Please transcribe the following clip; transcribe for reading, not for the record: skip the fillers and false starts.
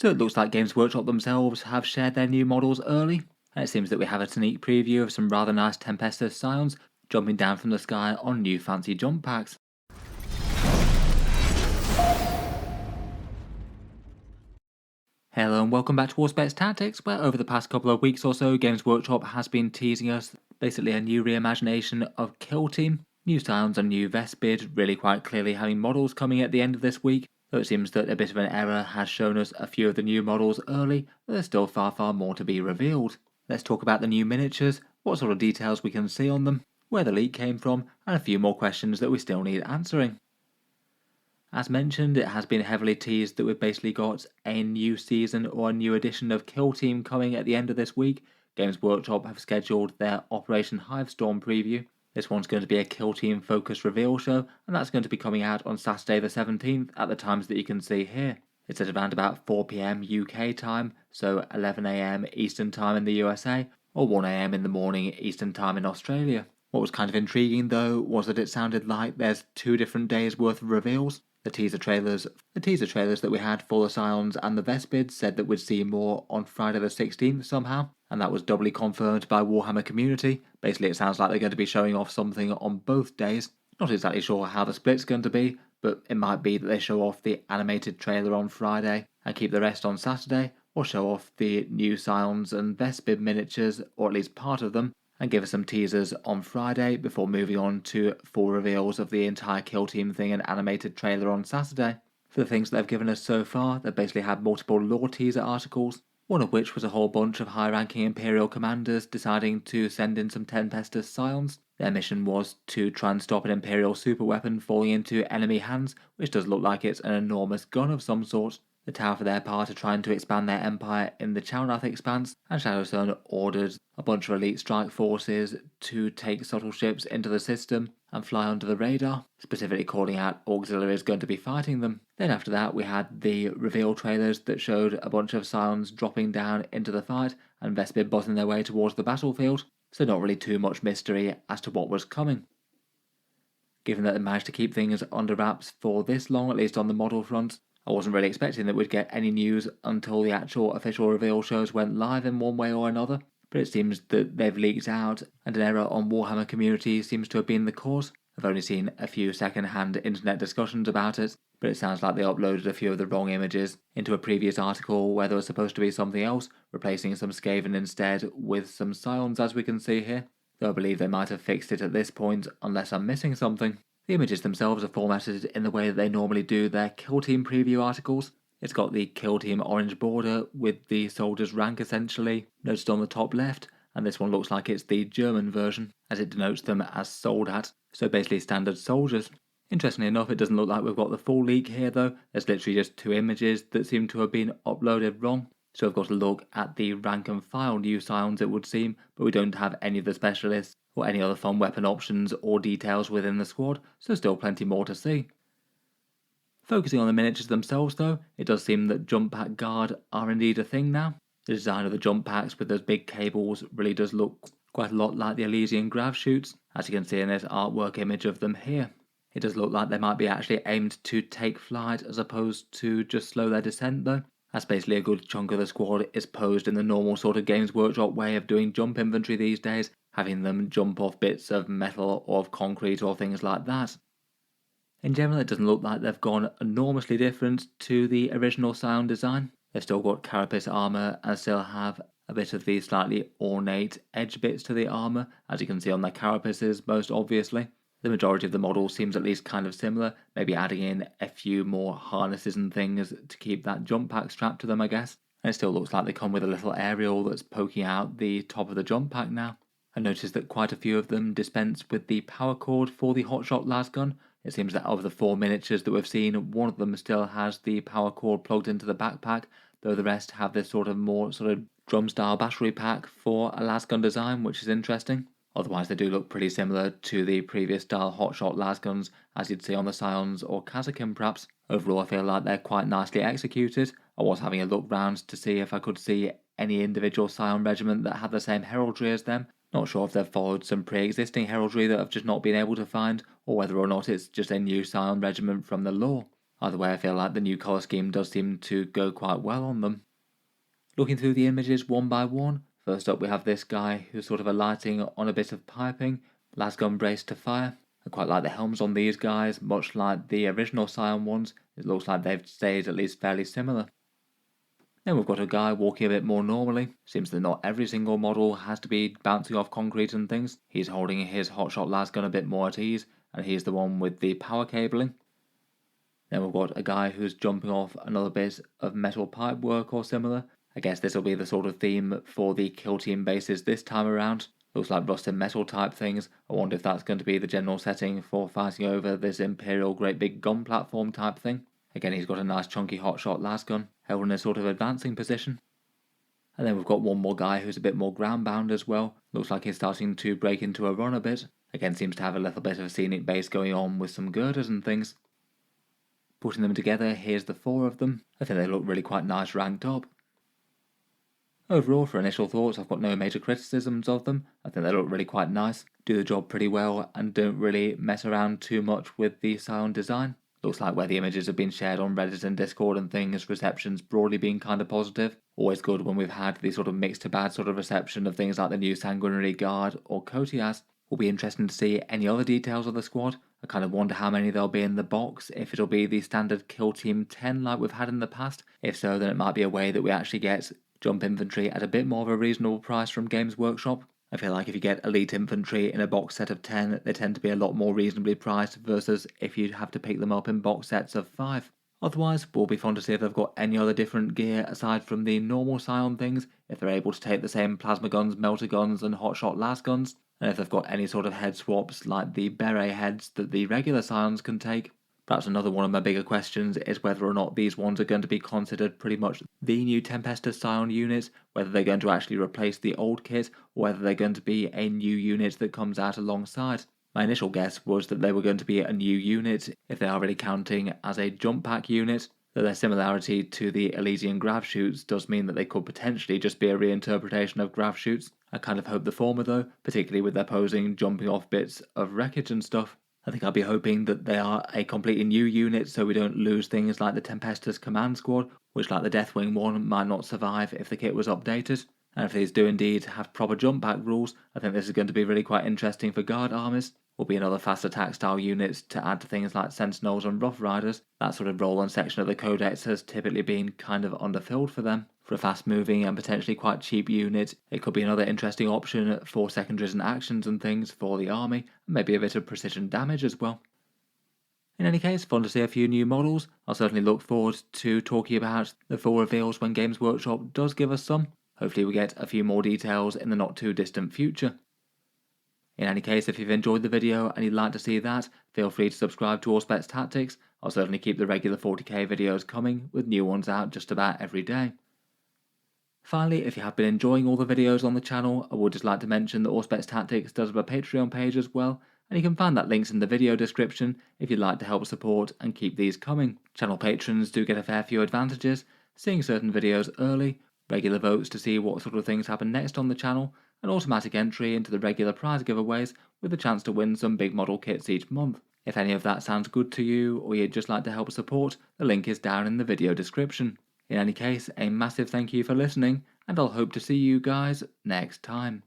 So it looks like Games Workshop themselves have shared their new models early, and it seems that we have a sneak preview of some rather nice Tempestus Scions jumping down from the sky on new fancy jump packs. Hello and welcome back to Warspecs Tactics, where over the past couple of weeks or so, Games Workshop has been teasing us basically a new reimagination of Kill Team, new Scions and new Vespid, really quite clearly having models coming at the end of this week, though it seems that a bit of an error has shown us a few of the new models early, but there's still far more to be revealed. Let's talk about the new miniatures, what sort of details we can see on them, where the leak came from, and a few more questions that we still need answering. As mentioned, it has been heavily teased that we've basically got a new season or a new edition of Kill Team coming at the end of this week. Games Workshop have scheduled their Operation Hivestorm preview. This one's going to be a Kill Team focused reveal show, and that's going to be coming out on Saturday the 17th at the times that you can see here. It's at around about 4 PM UK time, so 11 AM Eastern time in the USA, or 1 AM in the morning Eastern time in Australia. What was kind of intriguing though was that it sounded like there's 2 different days worth of reveals. The teaser trailers that we had for the Scions and the Vespids said that we'd see more on Friday the 16th somehow, and that was doubly confirmed by Warhammer Community. Basically it sounds like they're going to be showing off something on both days. Not exactly sure how the split's going to be, but it might be that they show off the animated trailer on Friday and keep the rest on Saturday, or show off the new Scions and Vespid miniatures, or at least part of them, and give us some teasers on Friday before moving on to full reveals of the entire Kill Team thing and animated trailer on Saturday. For the things that they've given us so far, they've basically had multiple lore teaser articles, one of which was a whole bunch of high-ranking Imperial commanders deciding to send in some Tempestus Scions. Their mission was to try and stop an Imperial superweapon falling into enemy hands, which does look like it's an enormous gun of some sort. The Tower for their part are trying to expand their empire in the Chalnath Expanse, and Shadowstone ordered a bunch of elite strike forces to take subtle ships into the system and fly under the radar, specifically calling out auxiliaries going to be fighting them. Then after that we had the reveal trailers that showed a bunch of Scions dropping down into the fight and Vespid buzzing their way towards the battlefield, so not really too much mystery as to what was coming. Given that they managed to keep things under wraps for this long, at least on the model front, I wasn't really expecting that we'd get any news until the actual official reveal shows went live in one way or another, but it seems that they've leaked out and an error on Warhammer Community seems to have been the cause. I've only seen a few second-hand internet discussions about it, but it sounds like they uploaded a few of the wrong images into a previous article where there was supposed to be something else, replacing some Skaven instead with some Scions as we can see here, though I believe they might have fixed it at this point unless I'm missing something. The images themselves are formatted in the way that they normally do their Kill Team preview articles. It's got the Kill Team orange border with the soldier's rank essentially noted on the top left, and this one looks like it's the German version as it denotes them as Soldat, so basically standard soldiers. Interestingly enough, it doesn't look like we've got the full leak here though. There's literally just 2 images that seem to have been uploaded wrong. So we've got to look at the rank and file new Scions it would seem, but we don't have any of the specialists or any other fun weapon options or details within the squad, so still plenty more to see. Focusing on the miniatures themselves though, it does seem that Jump Pack Guard are indeed a thing now. The design of the jump packs with those big cables really does look quite a lot like the Elysian grav chutes, as you can see in this artwork image of them here. It does look like they might be actually aimed to take flight as opposed to just slow their descent though. That's basically a good chunk of the squad is posed in the normal sort of Games Workshop way of doing jump infantry these days, having them jump off bits of metal or of concrete or things like that. In general, it doesn't look like they've gone enormously different to the original Scion design. They've still got carapace armour and still have a bit of the slightly ornate edge bits to the armour, as you can see on their carapaces most obviously. The majority of the model seems at least kind of similar, maybe adding in a few more harnesses and things to keep that jump pack strapped to them I guess. And it still looks like they come with a little aerial that's poking out the top of the jump pack now. I noticed that quite a few of them dispense with the power cord for the hotshot lasgun. It seems that of the 4 miniatures that we've seen, one of them still has the power cord plugged into the backpack, though the rest have this more drum style battery pack for a lasgun design, which is interesting. Otherwise they do look pretty similar to the previous style hotshot lasguns as you'd see on the Scions or Kazakin perhaps. Overall I feel like they're quite nicely executed. I was having a look round to see if I could see any individual Scion regiment that had the same heraldry as them. Not sure if they've followed some pre-existing heraldry that I've just not been able to find, or whether or not it's just a new Scion regiment from the lore. Either way, I feel like the new colour scheme does seem to go quite well on them. Looking through the images one by one, first up we have this guy who's sort of alighting on a bit of piping, lasgun braced to fire. I quite like the helms on these guys, much like the original Scion ones. It looks like they've stayed at least fairly similar. Then we've got a guy walking a bit more normally. Seems that not every single model has to be bouncing off concrete and things. He's holding his hotshot lasgun a bit more at ease, and he's the one with the power cabling. Then we've got a guy who's jumping off another bit of metal pipe work or similar. I guess this will be the sort of theme for the kill team bases this time around. Looks like rusted metal type things. I wonder if that's going to be the general setting for fighting over this Imperial great big gun platform type thing. Again, he's got a nice chunky hotshot lasgun, held in a sort of advancing position. And then we've got one more guy who's a bit more ground bound as well. Looks like he's starting to break into a run a bit. Again, seems to have a little bit of a scenic base going on with some girders and things. Putting them together, here's the 4 of them. I think they look really quite nice ranked up. Overall, for initial thoughts, I've got no major criticisms of them. I think they look really quite nice, do the job pretty well, and don't really mess around too much with the Scion design. Looks like where the images have been shared on Reddit and Discord and things, reception's broadly been kind of positive. Always good when we've had the sort of mixed to bad sort of reception of things like the new Sanguinary Guard or Kotias. Will be interesting to see any other details of the squad. I kind of wonder how many there'll be in the box, if it'll be the standard kill team 10 like we've had in the past. If so, then it might be a way that we actually get jump infantry at a bit more of a reasonable price from Games Workshop. I feel like if you get elite infantry in a box set of 10, they tend to be a lot more reasonably priced versus if you have to pick them up in box sets of 5. Otherwise, we'll be fun to see if they've got any other different gear aside from the normal Scion things, if they're able to take the same plasma guns, melter guns and hotshot lasguns, and if they've got any sort of head swaps like the beret heads that the regular Scions can take. Perhaps another one of my bigger questions is whether or not these ones are going to be considered pretty much the new Tempestus Scion units, whether they're going to actually replace the old kit, or whether they're going to be a new unit that comes out alongside. My initial guess was that they were going to be a new unit, if they are really counting as a jump pack unit, that their similarity to the Elysian grav shoots does mean that they could potentially just be a reinterpretation of grav shoots. I kind of hope the former though, particularly with their posing jumping off bits of wreckage and stuff. I think I'll be hoping that they are a completely new unit so we don't lose things like the Tempestus Command Squad, which like the Deathwing one might not survive if the kit was updated. And if these do indeed have proper jump back rules, I think this is going to be really quite interesting for guard armies. Will be another fast attack style units to add to things like Sentinels and Rough Riders. That sort of role and section of the Codex has typically been kind of underfilled for them. For a fast moving and potentially quite cheap unit, it could be another interesting option for secondaries and actions and things for the army, and maybe a bit of precision damage as well. In any case, fun to see a few new models. I'll certainly look forward to talking about the full reveals when Games Workshop does give us some. Hopefully we get a few more details in the not too distant future. In any case, if you've enjoyed the video and you'd like to see that, feel free to subscribe to Auspex Tactics. I'll certainly keep the regular 40k videos coming, with new ones out just about every day. Finally, if you have been enjoying all the videos on the channel, I would just like to mention that Auspex Tactics does have a Patreon page as well, and you can find that links in the video description if you'd like to help support and keep these coming. Channel patrons do get a fair few advantages, seeing certain videos early, regular votes to see what sort of things happen next on the channel, and automatic entry into the regular prize giveaways with a chance to win some big model kits each month. If any of that sounds good to you, or you'd just like to help support, the link is down in the video description. In any case, a massive thank you for listening, and I'll hope to see you guys next time.